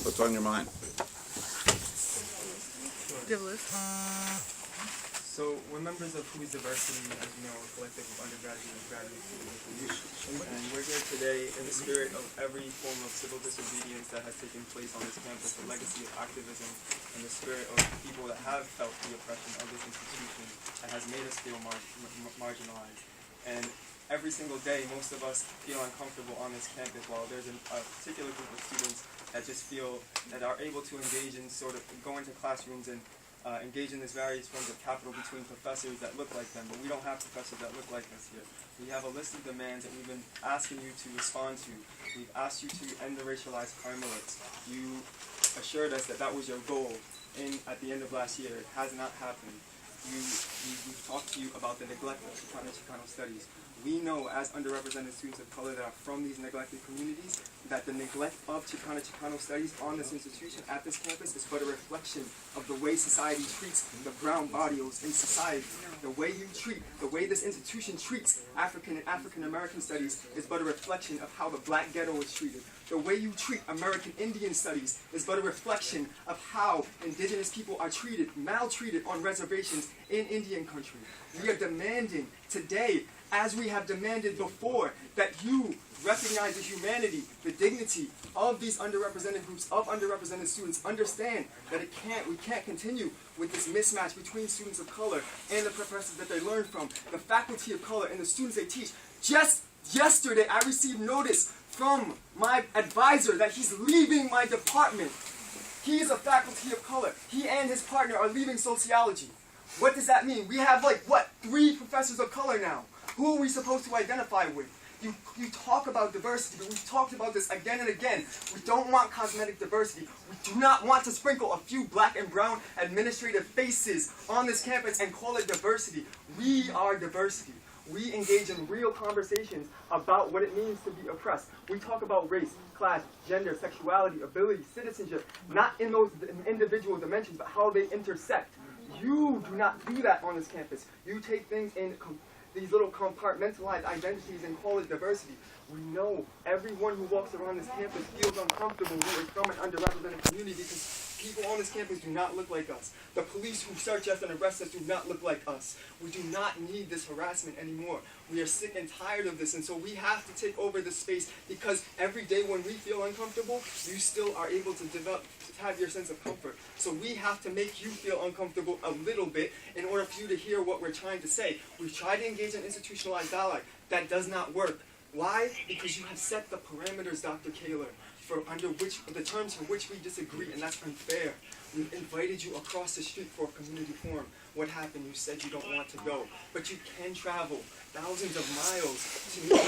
What's on your mind? So we're members of Who's Diversity, as you know, a collective of undergraduate and graduate students. And we're here today in the spirit of every form of civil disobedience that has taken place on this campus, the legacy of activism, and the spirit of people that have felt the oppression of this institution that has made us feel marginalized. And every single day, most of us feel uncomfortable on this campus, while there's a particular group of students that just feel that are able to engage in sort of go into classrooms and engage in these various forms of capital between professors that look like them, but we don't have professors that look like us here. We have a list of demands that we've been asking you to respond to. We've asked you to end the racialized crime alerts. You assured us that that was your goal at the end of last year. It has not happened. We've talked to you about the neglect of Chicano studies. We know, as underrepresented students of color that are from these neglected communities, that the neglect of Chicano studies on this institution, at this campus, is but a reflection of the way society treats the brown bodies in society. The way the way this institution treats African and African American studies is but a reflection of how the black ghetto is treated. The way you treat American Indian studies is but a reflection of how indigenous people are treated, maltreated on reservations in Indian country. We are demanding today, as we have demanded before, that you recognize the humanity, the dignity of these underrepresented groups, of underrepresented students. Understand that we can't continue with this mismatch between students of color and the professors that they learn from, the faculty of color and the students they teach. Just yesterday, I received notice from my advisor that he's leaving my department. He is a faculty of color. He and his partner are leaving sociology. What does that mean? We have 3 professors of color now. Who are we supposed to identify with? You talk about diversity, but we've talked about this again and again. We don't want cosmetic diversity. We do not want to sprinkle a few black and brown administrative faces on this campus and call it diversity. We are diversity. We engage in real conversations about what it means to be oppressed. We talk about race, class, gender, sexuality, ability, citizenship, not in those individual dimensions, but how they intersect. You do not do that on this campus. You take things in these little compartmentalized identities and call it diversity. We know everyone who walks around this campus feels uncomfortable who is from an underrepresented community because people on this campus do not look like us. The police who search us and arrest us do not look like us. We do not need this harassment anymore. We are sick and tired of this, and so we have to take over this space because every day when we feel uncomfortable, you still are able to have your sense of comfort. So we have to make you feel uncomfortable a little bit in order for you to hear what we're trying to say. We've tried to engage in institutionalized dialogue. That does not work. Why? Because you have set the parameters, Dr. Kaler, under the terms for which we disagree, and that's unfair. We've invited you across the street for a community forum. What happened? You said you don't want to go, but you can travel thousands of miles to meet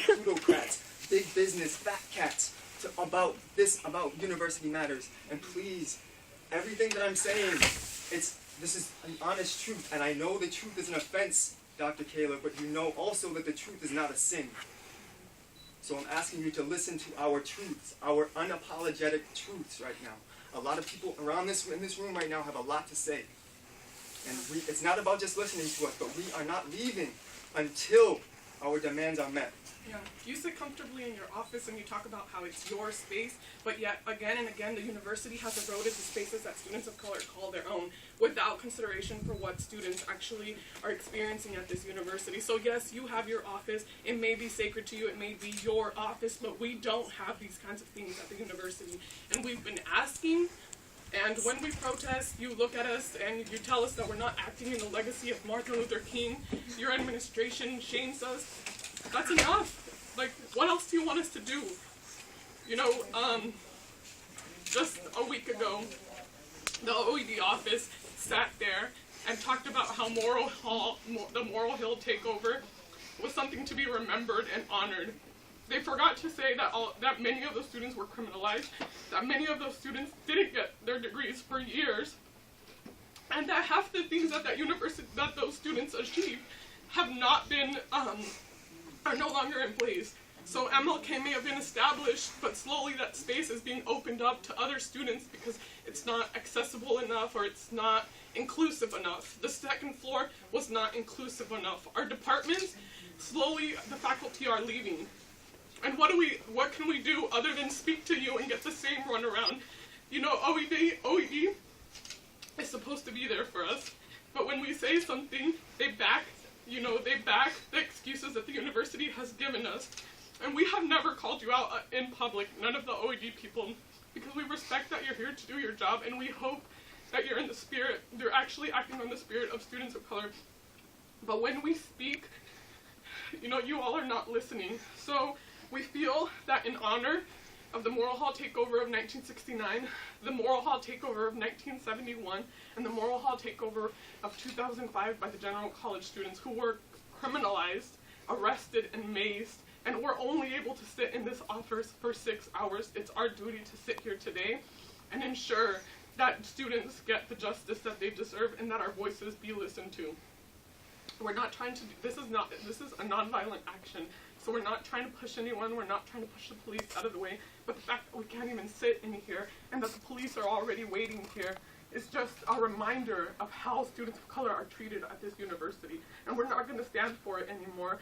with plutocrats, big business, fat cats, about University Matters. And please, everything that I'm saying, this is an honest truth, and I know the truth is an offense, Dr. Kaler, but you know also that the truth is not a sin. So I'm asking you to listen to our truths, our unapologetic truths right now. A lot of people in this room right now have a lot to say. And it's not about just listening to us, but we are not leaving until our demands are met. Yeah, you sit comfortably in your office and you talk about how it's your space, but yet again and again the university has eroded the spaces that students of color call their own without consideration for what students actually are experiencing at this university. So yes, you have your office, it may be sacred to you, it may be your office, but we don't have these kinds of things at the university. And we've been asking, and when we protest, you look at us and you tell us that we're not acting in the legacy of Martin Luther King. Your administration shames us. That's enough. What else do you want us to do? Just a week ago, the OED office sat there and talked about how the Morrill Hill takeover was something to be remembered and honored. They forgot to say that many of those students were criminalized, that many of those students didn't get their degrees for years, and that half the things that those students achieved have not been, are no longer in place. So MLK may have been established, but slowly that space is being opened up to other students because it's not accessible enough or it's not inclusive enough. The second floor was not inclusive enough. Our departments, slowly the faculty are leaving. And what can we do other than speak to you and get the same runaround? You know, OED is supposed to be there for us, but when we say something, they back the excuses that the university has given us. And we have never called you out in public, none of the OED people, because we respect that you're here to do your job, and we hope that you're actually acting on the spirit of students of color. But when we speak, you know, you all are not listening. So we feel that in honor of the Morrill Hall Takeover of 1969, the Morrill Hall Takeover of 1971, and the Morrill Hall Takeover of 2005 by the General College students who were criminalized, arrested, and mazed, and we're only able to sit in this office for 6 hours. It's our duty to sit here today and ensure that students get the justice that they deserve and that our voices be listened to. We're not trying to this is a nonviolent action. So we're not trying to push anyone, we're not trying to push the police out of the way, but the fact that we can't even sit in here and that the police are already waiting here is just a reminder of how students of color are treated at this university. And we're not going to stand for it anymore.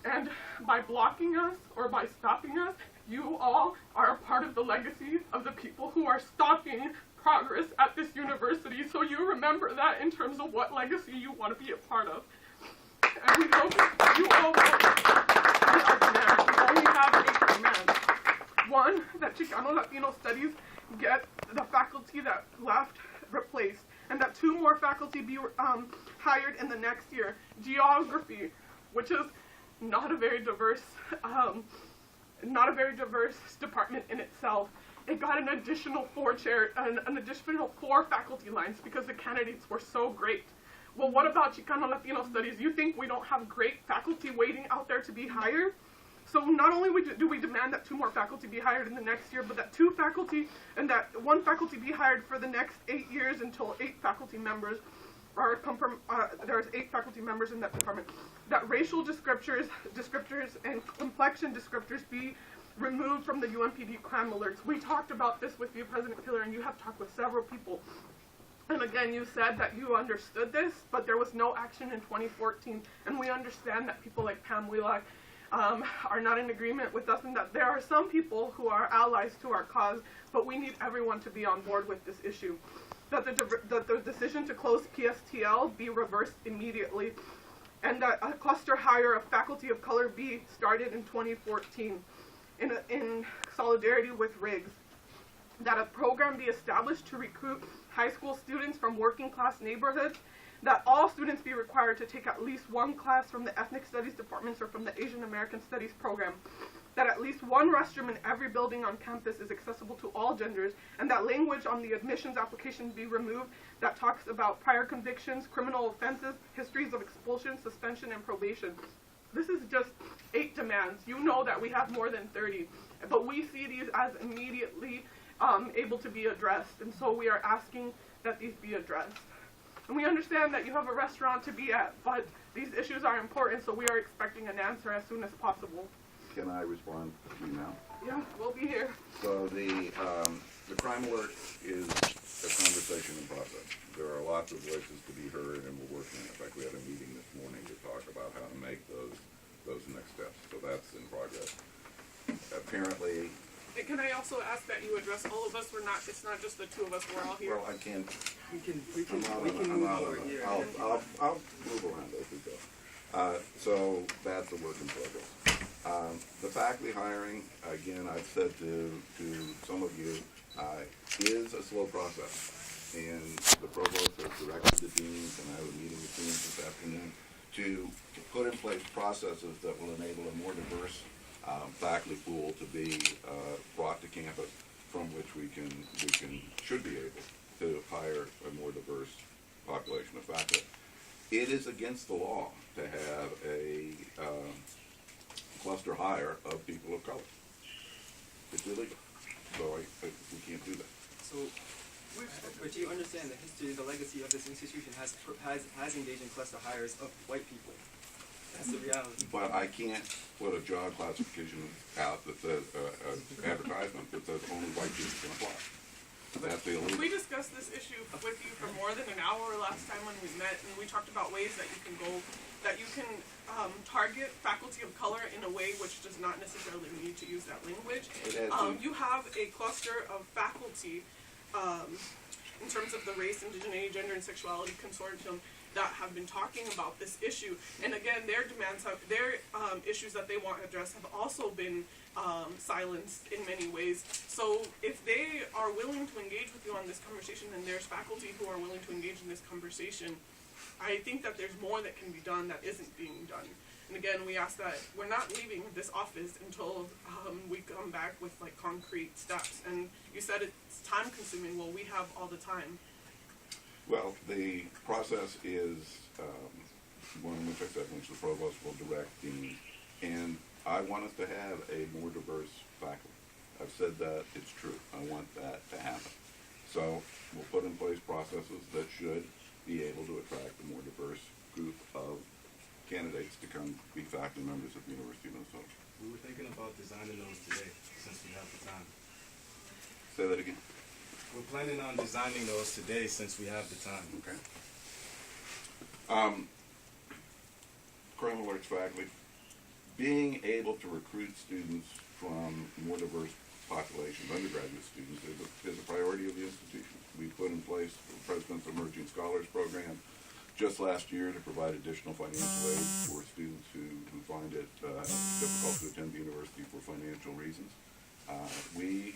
And by blocking us or by stopping us, you all are a part of the legacy of the people who are stopping progress at this university. So you remember that in terms of what legacy you want to be a part of. And we hope you all will meet our demands. We only have 8 demands. One, that Chicano Latino Studies get the faculty that left replaced, and that 2 more faculty be hired in the next year. Geography, which is not a very diverse department in itself. It got an additional 4 faculty lines because the candidates were so great. Well, what about Chicano Latino Studies? You think we don't have great faculty waiting out there to be hired? So not only do we demand that 2 more faculty be hired in the next year, but that 2 faculty and that 1 faculty be hired for the next 8 years until 8 faculty members there's 8 faculty members in that department. That racial descriptors and complexion descriptors be removed from the UMPD crime alerts. We talked about this with you, President Killer, and you have talked with several people. And again, you said that you understood this, but there was no action in 2014. And we understand that people like Pam Wheelock are not in agreement with us, and that there are some people who are allies to our cause, but we need everyone to be on board with this issue. That the decision to close PSTL be reversed immediately, and that a cluster hire of faculty of color be started in 2014 in solidarity with Riggs. That a program be established to recruit high school students from working class neighborhoods. That all students be required to take at least 1 class from the Ethnic Studies departments or from the Asian American Studies program. That at least 1 restroom in every building on campus is accessible to all genders, and that language on the admissions application be removed that talks about prior convictions, criminal offenses, histories of expulsion, suspension, and probation. This is just 8 demands. You know that we have more than 30, but we see these as immediately able to be addressed, and so we are asking that these be addressed. And we understand that you have a restaurant to be at, but these issues are important, so we are expecting an answer as soon as possible. Can I respond to you now? Yeah, we'll be here. So the crime alert is a conversation in process. There are lots of voices to be heard, and we're working. In fact, we had a meeting this morning to talk about how to make those next steps. So that's in progress. Apparently. And can I also ask that you address all of us? It's not just the 2 of us. We're all here. Well, I can't. We can move over here. I'll move around as we go. So that's a work in progress. The faculty hiring, again, I've said to some of you, is a slow process. And the provost has directed the deans, and I have a meeting with deans this afternoon, to put in place processes that will enable a more diverse faculty pool to be brought to campus, from which we should be able to hire a more diverse population of faculty. It is against the law to have cluster hire of people of color. It's illegal. So we can't do that. So, but you understand the history, the legacy of this institution has engaged in cluster hires of white people. That's the reality. But I can't put a job classification out that says, advertisement that says only white people can apply. That's illegal. We discussed this issue with you for more than an hour last time when we met, and we talked about ways that you can target faculty of color in a way which does not necessarily need to use that language. You have a cluster of faculty in terms of the Race, Indigeneity, Gender, and Sexuality Consortium that have been talking about this issue. And again, their demands their issues that they want addressed have also been silenced in many ways. So if they are willing to engage with you on this conversation, and there's faculty who are willing to engage in this conversation, I think that there's more that can be done that isn't being done. And again, we ask that we're not leaving this office until we come back with like concrete steps. And you said it's time consuming. Well, we have all the time. Well, the process is one in which I said, which the provost will direct deans, and I want us to have a more diverse faculty. I've said that, it's true. I want that to happen. So we'll put in place processes that should be able to attract a more diverse group of candidates to come be faculty members at the University of Minnesota. We were thinking about designing those today, since we have the time. Say that again. We're planning on designing those today, since we have the time. Okay. Crime Alerts faculty, being able to recruit students from more diverse populations, undergraduate students, is a priority of the institution. We put in place the President's Emerging Scholars Program just last year to provide additional financial aid for students who find it difficult to attend the university for financial reasons. We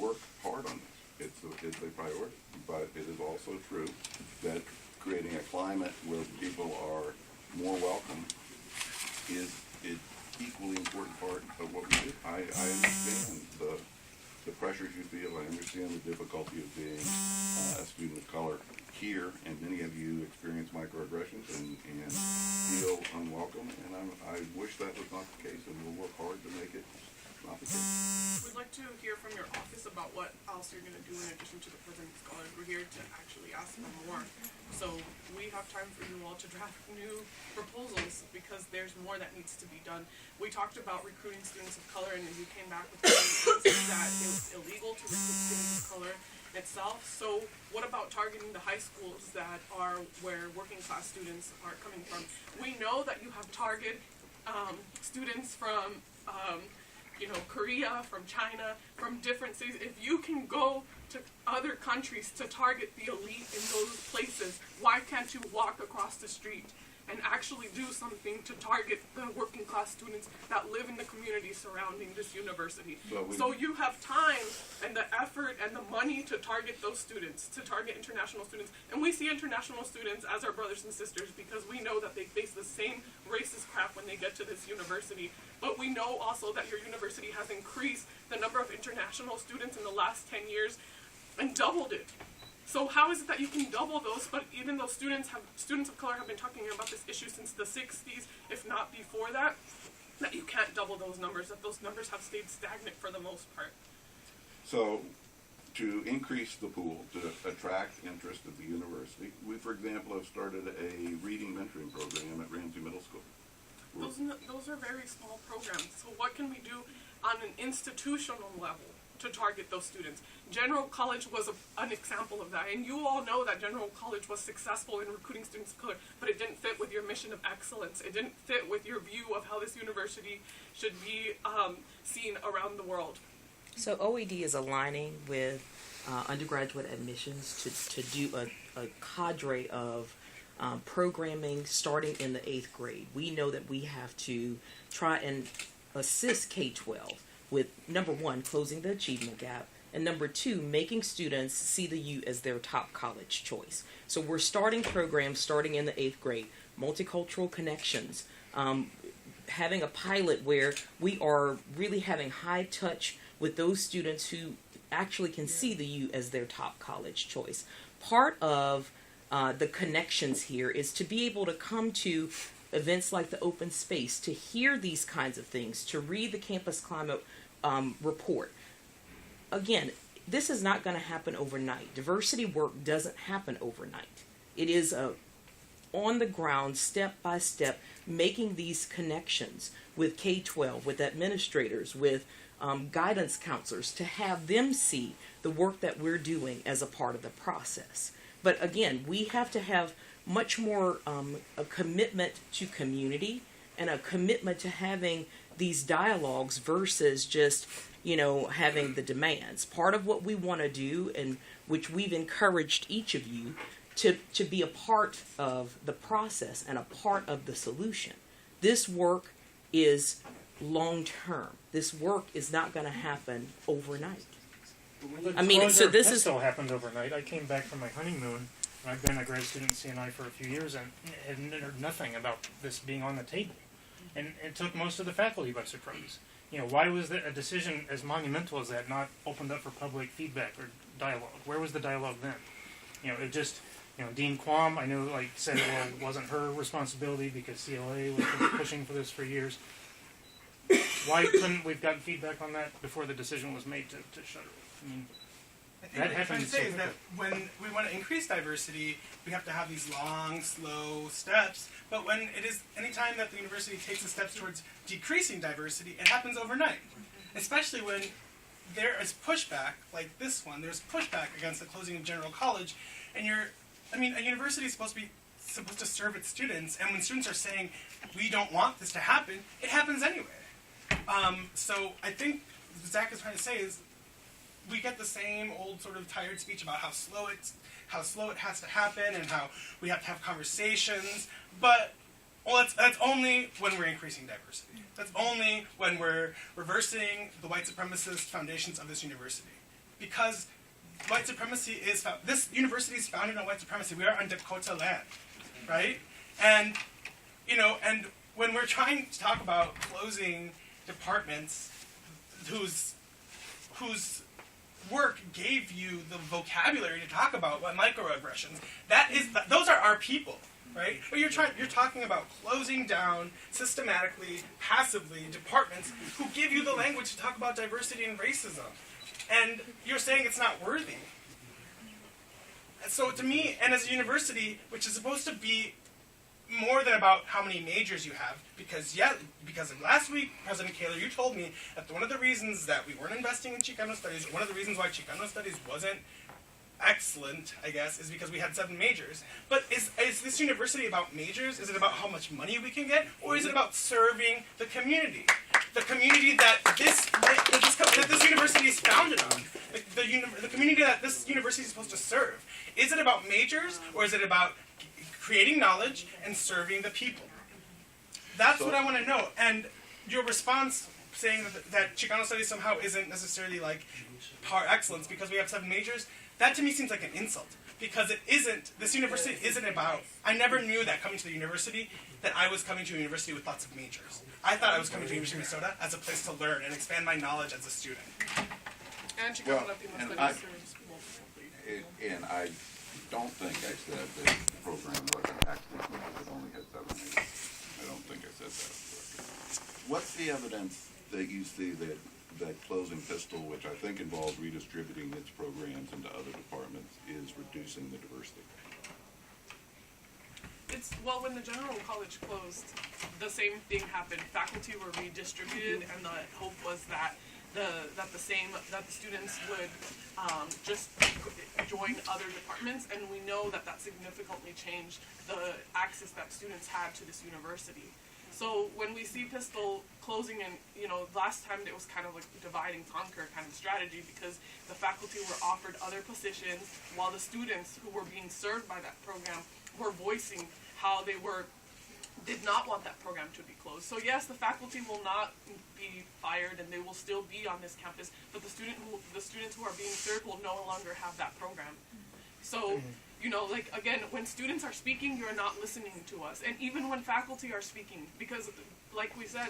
work hard on this. It's a priority, but it is also true that creating a climate where people are more welcome is equally important part of what we do. I understand the pressures you feel. I understand the difficulty of being a student of color here, and many of you experience microaggressions and feel unwelcome, and I wish that was not the case, and we'll work hard to make it not the case. We'd like to hear from your office about what else you're going to do in addition to the President's Scholars. We're here to actually ask for more. So we have time for you all to draft new proposals because there's more that needs to be done. We talked about recruiting students of color, and you came back with that it was illegal to recruit students of color itself. So what about targeting the high schools that are where working class students are coming from? We know that you have targeted students from Korea, from China, from different cities. If you can go to other countries to target the elite in those places, why can't you walk across the street and actually do something to target the working class students that live in the community surrounding this university? So you have time and the effort and the money to target those students, to target international students. And we see international students as our brothers and sisters because we know that they face the same racist crap when they get to this university. But we know also that your university has increased the number of international students in the last 10 years and doubled it. So how is it that you can double those, but even though students of color have been talking about this issue since the 60s, if not before that you can't double those numbers, that those numbers have stayed stagnant for the most part? So to increase the pool, to attract interest at the university, we, for example, have started a reading mentoring program at Ramsey Middle School. Those are very small programs. So what can we do on an institutional level to target those students? General College was an example of that, and you all know that General College was successful in recruiting students of color, but it didn't fit with your mission of excellence. It didn't fit with your view of how this university should be seen around the world. So OED is aligning with undergraduate admissions to do a cadre of programming starting in the 8th grade. We know that we have to try and assist K-12 with, number one, closing the achievement gap, and number two, making students see the U as their top college choice. So we're starting programs starting in the 8th grade, multicultural connections, having a pilot where we are really having high touch with those students who actually can see the U as their top college choice. Part of the connections here is to be able to come to events like the open space, to hear these kinds of things, to read the campus climate report. Again, this is not going to happen overnight. Diversity work doesn't happen overnight. It is a on the ground, step by step, making these connections with K-12, with administrators, with guidance counselors, to have them see the work that we're doing as a part of the process. But again, we have to have much more a commitment to community and a commitment to having these dialogues versus just, having the demands. Part of what we want to do, and which we've encouraged each of you to be a part of the process and a part of the solution. This work is long term. This work is not going to happen overnight. So this still happened overnight. I came back from my honeymoon, and I've been a grad student in CNI for a few years, and had heard nothing about this being on the table. And it took most of the faculty by surprise. Why was a decision as monumental as that not opened up for public feedback or dialogue? Where was the dialogue then? It just, Dean Quam, I know, said it wasn't her responsibility because CLA was pushing for this for years. Why couldn't we've gotten feedback on that before the decision was made to shut it? I think what I'm trying to say is that when we want to increase diversity, we have to have these long, slow steps. But when it is any time that the university takes the steps towards decreasing diversity, it happens overnight. Especially when there is pushback, like this one. There's pushback against the closing of General College, and a university is supposed to serve its students, and when students are saying we don't want this to happen, it happens anyway. So I think what Zach is trying to say is we get the same old sort of tired speech about how slow it has to happen and how we have to have conversations. But that's only when we're increasing diversity. That's only when we're reversing the white supremacist foundations of this university. Because white supremacy this university is founded on white supremacy. We are on Dakota land, right? And and when we're trying to talk about closing departments whose work gave you the vocabulary to talk about what microaggressions, those are our people, right? But you're talking about closing down systematically, passively departments who give you the language to talk about diversity and racism, and you're saying it's not worthy. So to me, and as a university, which is supposed to be more than about how many majors you have, because of last week, President Kaler, you told me that one of the reasons that we weren't investing in Chicano studies, one of the reasons why Chicano studies wasn't excellent, I guess, is because we had 7 majors. But is this university about majors? Is it about how much money we can get? Or is it about serving the community? The community that this university is founded on. The community that this university is supposed to serve. Is it about majors, or is it about creating knowledge and serving the people? That's what I want to know. And your response saying that Chicano studies somehow isn't necessarily par excellence because we have 7 majors, that to me seems like an insult. Because this university isn't about, I never knew that coming to the university, that I was coming to a university with lots of majors. I thought I was coming to University of Minnesota as a place to learn and expand my knowledge as a student. And Chicano Latino studies serves multiple. And I don't think I said that the program wasn't excellent because it only had 7 majors. I don't think I said that. What's the evidence that you see that closing Pistol, which I think involves redistributing its programs into other departments, is reducing the diversity? When the General College closed, the same thing happened. Faculty were redistributed, and the hope was that the students would just join other departments, and we know that significantly changed the access that students had to this university. So when we see Pistol closing, and last time it was kind of like divide and conquer kind of strategy, because the faculty were offered other positions while the students who were being served by that program were voicing how they did not want that program to be closed. So yes, the faculty will not be fired and they will still be on this campus, but the students who are being served will no longer have that program. So, again, when students are speaking, you're not listening to us. And even when faculty are speaking, because like we said,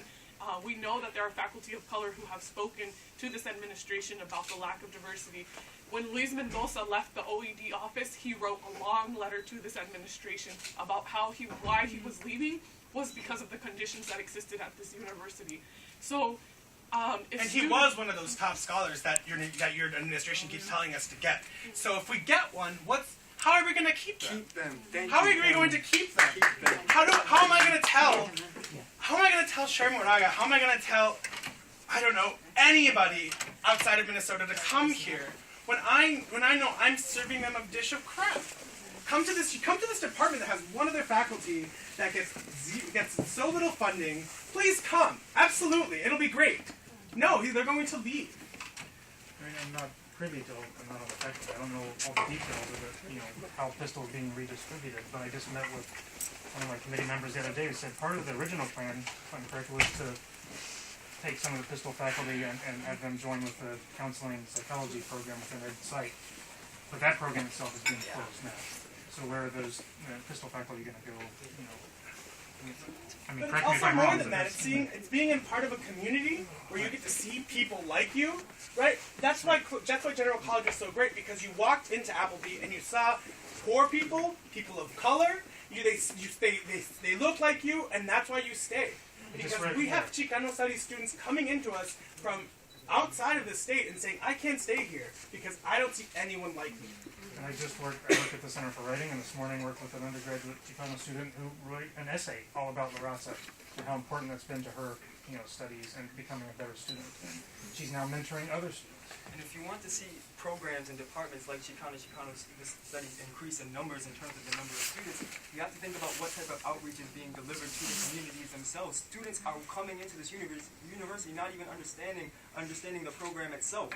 We know that there are faculty of color who have spoken to this administration about the lack of diversity. When Luis Mendoza left the OED office, he wrote a long letter to this administration about why he was leaving was because of the conditions that existed at this university. So, and he was one of those top scholars that your administration keeps telling us to get. So if we get one, how are we going to keep them? How are we going to keep them? How am I going to tell? How am I going to tell Sherman Moraga? How am I going to tell, I don't know, anybody outside of Minnesota to come here when I know I'm serving them a dish of crap? Come to this department that has one of their faculty that gets so little funding. Please come. Absolutely, it'll be great. No, they're going to leave. I mean, I'm not privy to a lot of the facts. I don't know all the details of it, how pistols being redistributed. But I just met with one of my committee members the other day who said part of the original plan, if I'm correct, was to take some of the pistol faculty and have them join with the counseling and psychology program within their site. But that program itself is being closed now. So where are those pistol faculty going to go? I mean, But correct me if also I'm more wrong. than that, it's being in part of a community where you get to see people like you, right? That's why General College is so great, because you walked into Appleby and you saw poor people, people of color. They look like you, and that's why you stay. Because we have Chicano Studies students coming into us from outside of the state and saying, I can't stay here because I don't see anyone like me. And I work at the Center for Writing, and this morning worked with an undergraduate Chicano student who wrote an essay all about La Raza and how important that's been to her, studies and becoming a better student. And she's now mentoring other students. And if you want to see programs and departments like Chicano Studies increase in numbers in terms of the number of students, you have to think about what type of outreach is being delivered to the communities themselves. Students are coming into this university not even understanding the program itself.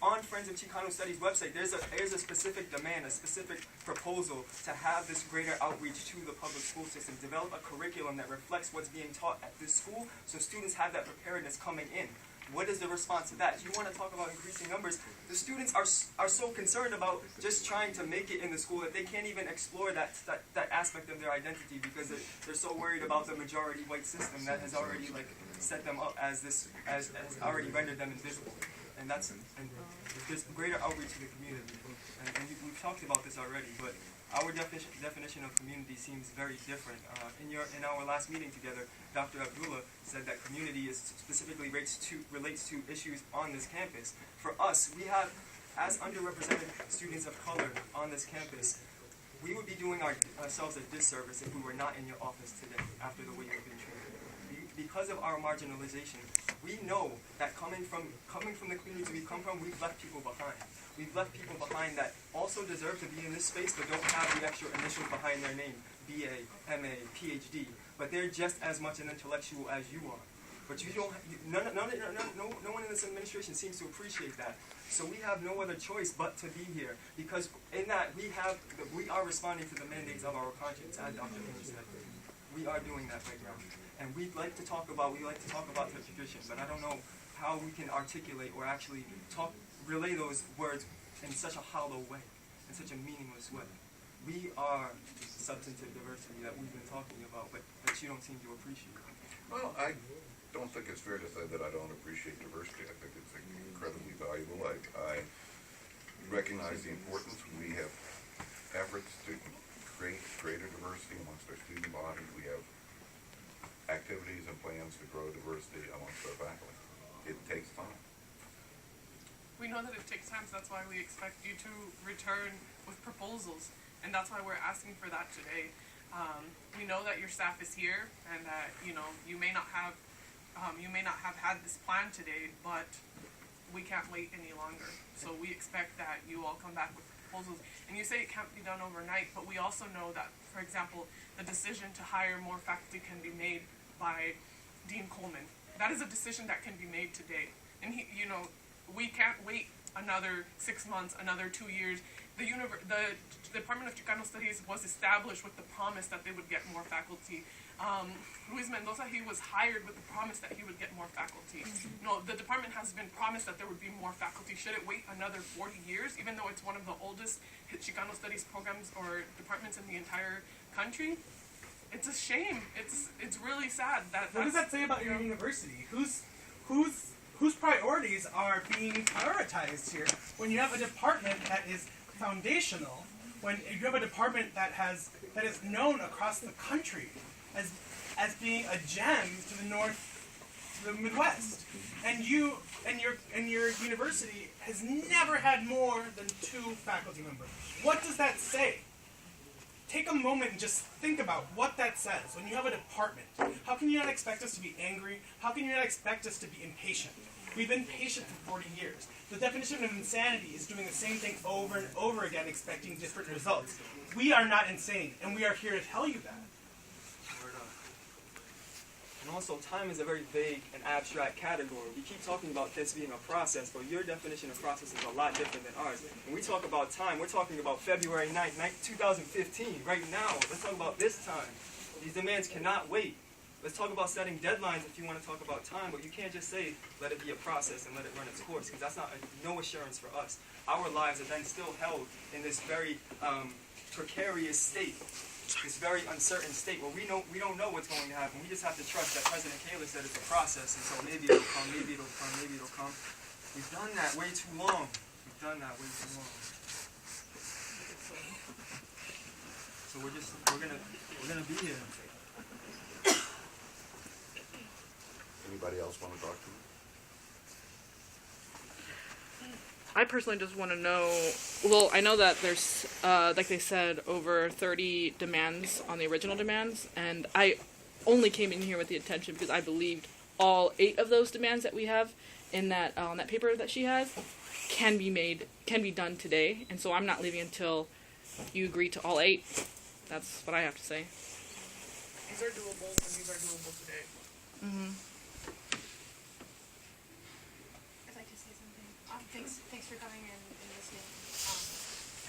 On Friends of Chicano Studies website, there's a specific demand, a specific proposal to have this greater outreach to the public school system, develop a curriculum that reflects what's being taught at this school so students have that preparedness coming in. What is the response to that? You want to talk about increasing numbers. The students are so concerned about just trying to make it in the school that they can't even explore that aspect of their identity because they're so worried about the majority white system that has already set them up as already rendered them invisible. And there's greater outreach to the community. And we've talked about this already, but our definition of community seems very different. In our last meeting together, Dr. Abdullah said that community specifically relates to issues on this campus. For us, we have, as underrepresented students of color on this campus, we would be doing ourselves a disservice if we were not in your office today after the way you've been treated. Because of our marginalization, we know that coming from the communities we come from, we've left people behind. We've left people behind that also deserve to be in this space but don't have the extra initials behind their name, BA, MA, PhD, but they're just as much an intellectual as you are. But no one in this administration seems to appreciate that. So we have no other choice but to be here, because in that we are responding to the mandates of our conscience, as Dr. King said. We are doing that right now. And we like to talk about the tradition, but I don't know how we can articulate or actually relay those words in such a hollow way, in such a meaningless way. We are substantive diversity that we've been talking about, but that you don't seem to appreciate. Well, I don't think it's fair to say that I don't appreciate diversity. I think it's incredibly valuable. I recognize the importance. We have efforts to create greater diversity amongst our student body. We have activities and plans to grow diversity amongst our faculty. It takes time. We know that it takes time, so that's why we expect you to return with proposals, and that's why we're asking for that today. We know that your staff is here, and that you may not have had this plan today, but we can't wait any longer. So we expect that you all come back with proposals. And you say it can't be done overnight, but we also know that, for example, the decision to hire more faculty can be made by Dean Coleman. That is a decision that can be made today, and we can't wait another 6 months, another 2 years. The Department of Chicano Studies was established with the promise that they would get more faculty. Luis Mendoza, he was hired with the promise that he would get more faculty. No, the department has been promised that there would be more faculty. Should it wait another 40 years, even though it's one of the oldest Chicano Studies programs or departments in the entire country? it's a shame. It's really sad that. What does that say about your university? Whose priorities are being prioritized here? When you have a department that is foundational, when you have a department that is known across the country as being a gem to the north, to the Midwest, and your university has never had more than 2 faculty members. What does that say? Take a moment and just think about what that says. When you have a department, how can you not expect us to be angry? How can you not expect us to be impatient? We've been patient for 40 years. The definition of insanity is doing the same thing over and over again, expecting different results. We are not insane, and we are here to tell you that. And also, time is a very vague and abstract category. We keep talking about this being a process, but your definition of process is a lot different than ours. When we talk about time, we're talking about February 9th, 2015, right now. Let's talk about this time. These demands cannot wait. Let's talk about setting deadlines if you want to talk about time, but you can't just say, let it be a process and let it run its course, because that's no assurance for us. Our lives are then still held in this very precarious state. This very uncertain state where we don't know what's going to happen. We just have to trust that President Kaler said it's a process, and so maybe it'll come, maybe it'll come, maybe it'll come. We've done that way too long. We've done that way too long. So we're gonna be here. Anybody else want to talk to me? I personally just want to know, well, I know that there's, like they said, over 30 demands on the original demands, and I only came in here with the intention because I believed all 8 of those demands that we have in that, on that paper that she has can be done today, and so I'm not leaving until you agree to all 8. That's what I have to say. These are doable, and these are doable today. Mm-hmm. Thanks for coming and listening.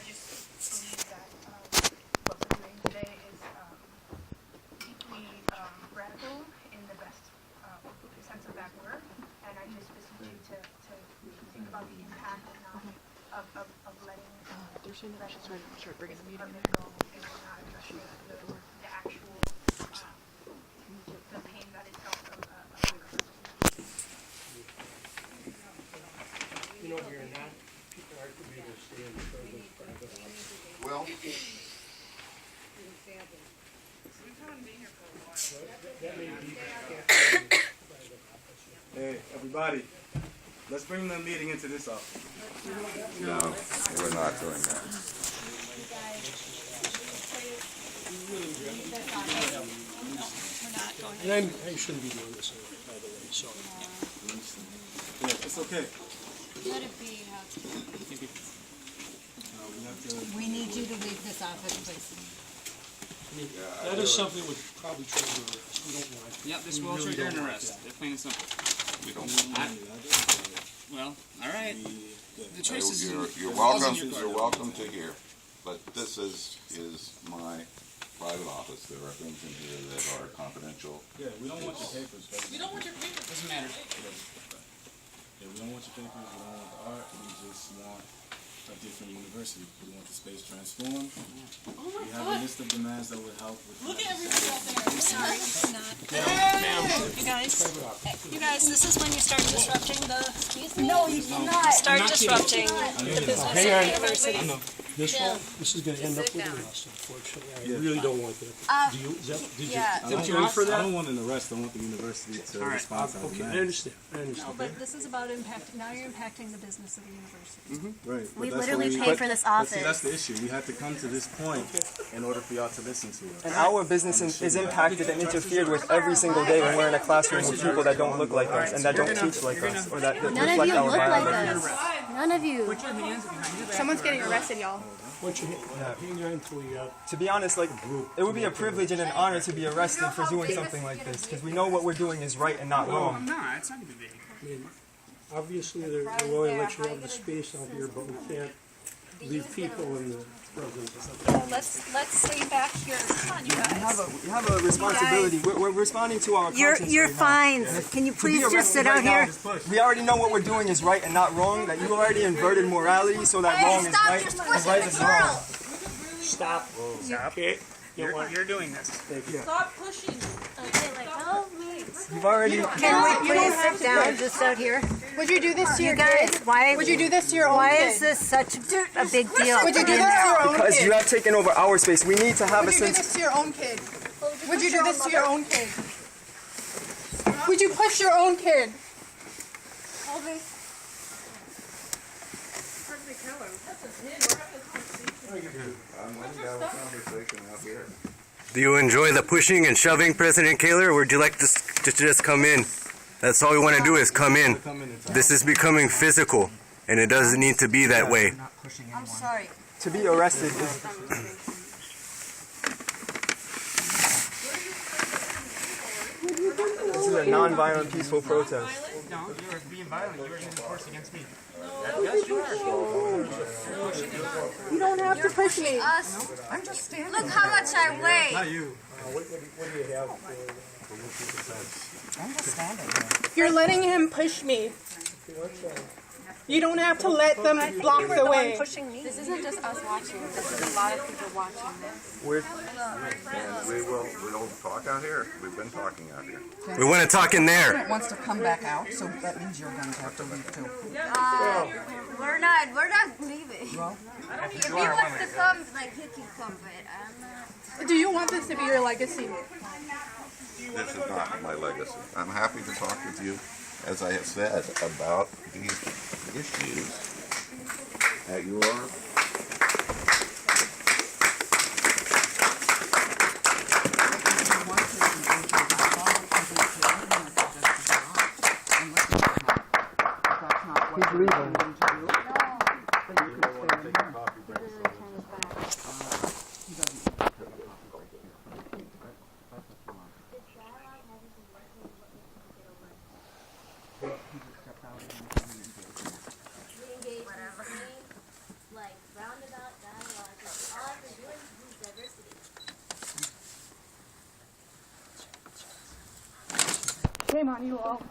I just believe that what we're doing today is deeply radical in the best sense of that word, and I just beseech you to think about the impact of letting start bringing the meeting in go and not addressing the actual the pain that is felt of You know, hearing that, people are to be able to stay in the private office. Well, That may be the Hey, everybody, let's bring the meeting into this office. no, we're not doing that. And I shouldn't be doing this, by the way, so. Yeah, it's okay. Let it be. We need you to leave this office, please. That is something that would probably trigger arrest. We don't want it. Yep, this We will really trigger don't an want arrest. that. They're plain and simple. We don't want Well, all right. The choice is you're falls in welcome. your court. You're welcome to hear, but this is my private office. There are things in here that are confidential. Yeah, we don't want your papers. We don't want your papers. Doesn't matter. Yeah, we don't want your papers, we don't want the art, we just want a different university. We want the space transformed. Oh my We have a list of demands that would help with. Look at everybody out there. Sorry, You guys, this is when you start disrupting the... No, you do not. Start disrupting the business of the university. This is going to end up with an arrest, unfortunately. I really don't want that. Do you, is that, did you, yeah. is that what you're in for I that? don't want an arrest, I want the university to respond to our Okay, I demands. understand. No, but this is about impacting, now you're impacting the business of the university. Right. but We that's literally what pay for this but see, office. that's the issue. We had to come to this point in order for y'all to listen to us. And our business is impacted and interfered with every single day when we're in a classroom with people that don't look like us and that don't teach like us or that None of reflect you our look like values. us. None of you. Someone's getting arrested, y'all. What's your, hang on until we, To be honest, like, it would be a privilege and an honor to be arrested for doing something like this, because we know what we're doing is right and not wrong. No, it's not even big. I mean, obviously, they're willing to let you have the space out here, but we can't leave people in the presence. Let's stay back here. Come on, you guys. We have a responsibility. We're responding to our conscience You're right now. fine. Can you To be please just sit arrested out right here? now, we already know what we're doing is right and not wrong, that you already inverted morality so that wrong is right and right is wrong. Stop. Okay. You're doing this. Stop pushing. Okay, like, help me. You've already. Can we please sit down just out here? Would you do this to your guys, kid? why? Would you do this to your own Why kid? is this such a big deal? Would you do this to your own Because kid? you have taken over our space. We need to have Would a you do sense. this to your own kid? Would you do this to your own kid? Would you push your own kid? Do you enjoy the pushing and shoving, President Kaler, or would you like to just come in? That's all we want to do is come in. This is becoming physical, and it doesn't need to be that way. I'm sorry. To be arrested is. This is a non-violent, peaceful protest. No, you're being violent. You're using force against me. Yes, you are. You don't have to push me. I'm just standing. Look how much I weigh. Not you. What do you have I'm just standing here. You're letting him push me. You don't have to let them block the way. Pushing me. This isn't just us watching. This is a lot of people watching this. And we'll talk out here. We've been talking out here. We want to talk in there. President wants to come back out, so that means you're going to have to leave too. We're not leaving. Well, If he wants to come, like, he can come, but I'm not. Do you want this to be your legacy? This is not my legacy. I'm happy to talk with you, as I have said, about these issues at your He's leaving. Like, roundabout dialogue. All I've been doing is diversity. Shame on you all.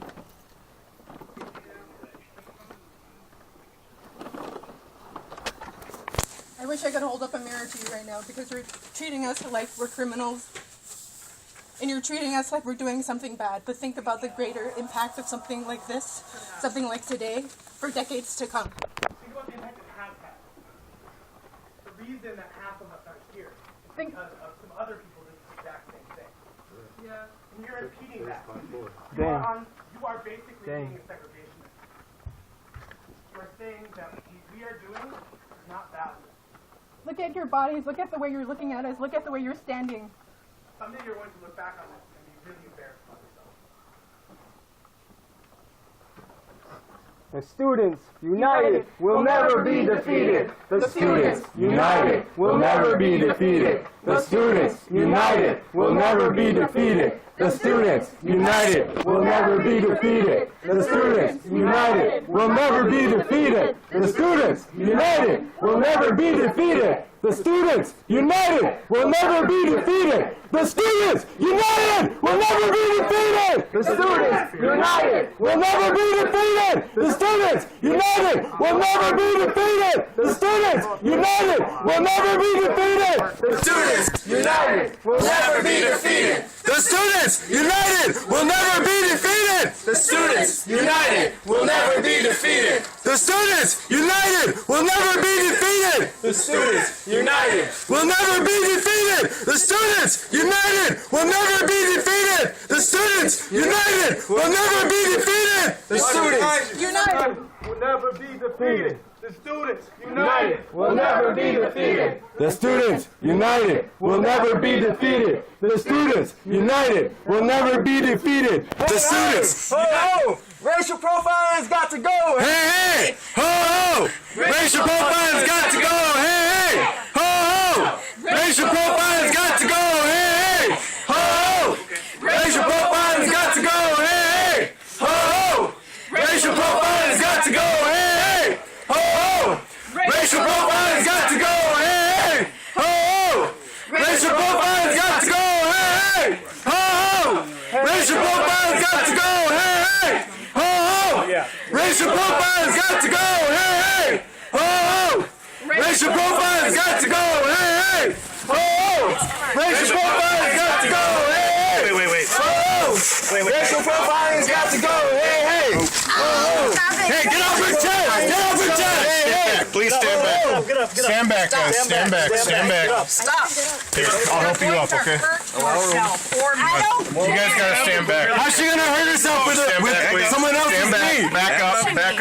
I wish I could hold up a mirror to you right now because you're treating us like we're criminals. And you're treating us like we're doing something bad. But think about the greater impact of something like this, something like today, for decades to come. Think about the impact it has had. The reason that half of us are here is because of some other people did the exact same thing. Yeah. And you're impeding that. Dang. You are basically Dang. being a segregationist. You are saying that what we are doing is not valid. Look at your bodies, look at the way you're looking at us, look at the way you're standing. Someday you're going to look back on this and be really embarrassed about yourself. The students united will never be defeated. The students united will never be defeated. The students united will never be defeated. The students united will never be defeated. The students united will never be defeated. The students united will never be defeated. The students united will never be defeated. The students united will never be defeated. The students united will never be defeated. The students united will never be defeated. The students united will never be defeated. The students united will never be defeated. The students united will never be defeated. The students united will never be defeated. The students united will never be defeated. The students united Will never be defeated. The students united will never be defeated. The students united will never be defeated. The students United! will never be defeated. The students united will never be defeated. The students united will never be defeated. The students united will never be defeated. The students. Ho, Racial profiling's got to go. Hey, hey! Ho, ho! Racial profiling's got to go. Hey, hey! Ho, ho! Racial profiling's got to go. Hey, hey! Ho, ho! Racial profiling's got to go. Hey, hey! Ho, ho! Racial profiling's got to go. Hey, hey! Ho, ho! Racial profiling's got to go. Hey, hey! Ho, ho! Racial profiling's got to go. Hey, hey! Ho, ho! Racial profiling's got to go. Hey, hey! Ho, ho! Racial profiling's got to go. Hey, hey! Ho, ho! Racial profiling's got to go. Hey, hey! Ho, ho! Racial profiling's got to go. Hey, hey. Wait. Racial profiling's got to go. Hey. Hey, get off your chest. Get off your chest. Hey. Please stand back. Stand back, guys. Stand back. Stop. Here, I'll help you up, okay? You guys gotta stand back. How's she gonna hurt herself with someone else's knee? Back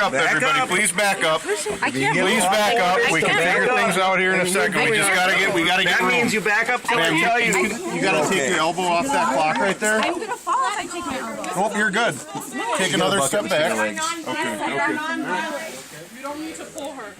up, everybody. Please back up. Please back up. We can figure things out here in a second. We gotta get That room. means you back up till I Ma'am, tell you. you gotta take your elbow off that clock right there. I'm gonna fall if I take my elbow. Nope, you're good. Take another step back. Okay. You don't need to pull her.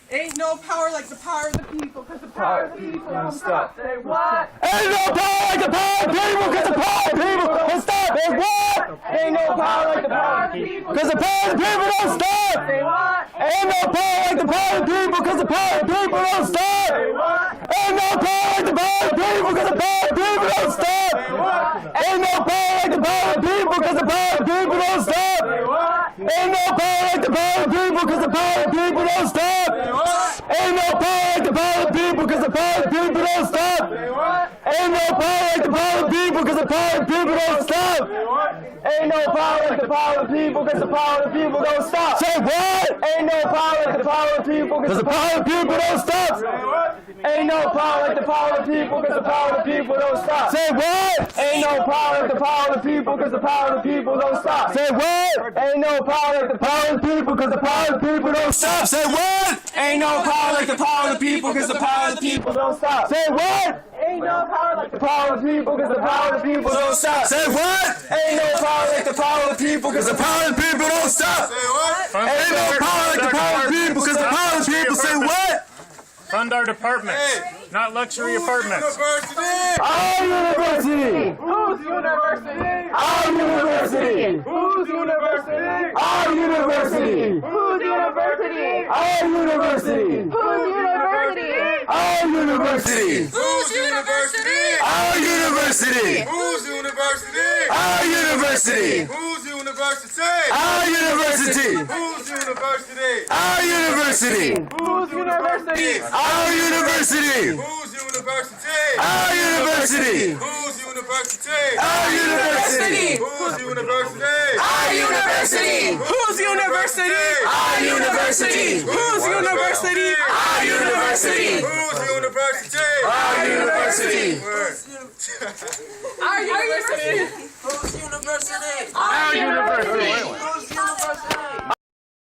Ain't no power like the power of the people, because the power of the people don't stop. Say what? Ain't no power like the power of the people, cause the power of the people don't stop. Say what? Ain't no power like the power of the people, cause the power of the people don't stop. Say what? Ain't no power like the power of the people, cause the power of the people don't stop. Say what? Ain't no power like the power of the people, cause the power of the people don't stop. Ain't no power like the power of the people, cause the power of the people don't stop. Ain't no power like the power of the people, cause the power of the people don't stop. Ain't no power like the power of the people, cause the power of the people don't stop. Ain't no power like the power of the people, cause the power of the people don't stop. Ain't no power like the power of the people, cause the power of the people don't stop. Say what? Ain't no power like the power of the people, cause the power of the people don't stop. Ain't no power like the power of the people, cause the power of the people don't stop. Say what? Ain't no power like the power of the people, cause the power of the people don't stop. Say what? Ain't no power like the power of the people, cause the power of the people don't stop. Say what? Ain't no power like the power of the people, cause the power of the people don't stop. Say what? Ain't no power like the power of the people, cause the power of the people don't stop. Say what? Ain't no power like the power of the people, cause the power of the people don't stop. Say what? Ain't no power like the power of the people, cause the power of the people say what? Fund our departments, not luxury apartments. Our university! Whose university? Our university! Whose university? Our university! Whose university? Our university! Whose university? Our university! Whose university? Our university! Whose university? Our university! Whose university? Our university! Whose university? Our university! Whose university? Our university! Whose university? Our university! Whose university? Our university! Whose university? Our university! Whose university? Our university! Whose university? Our university! Whose university? Our university! Our university. Whose university? Our university!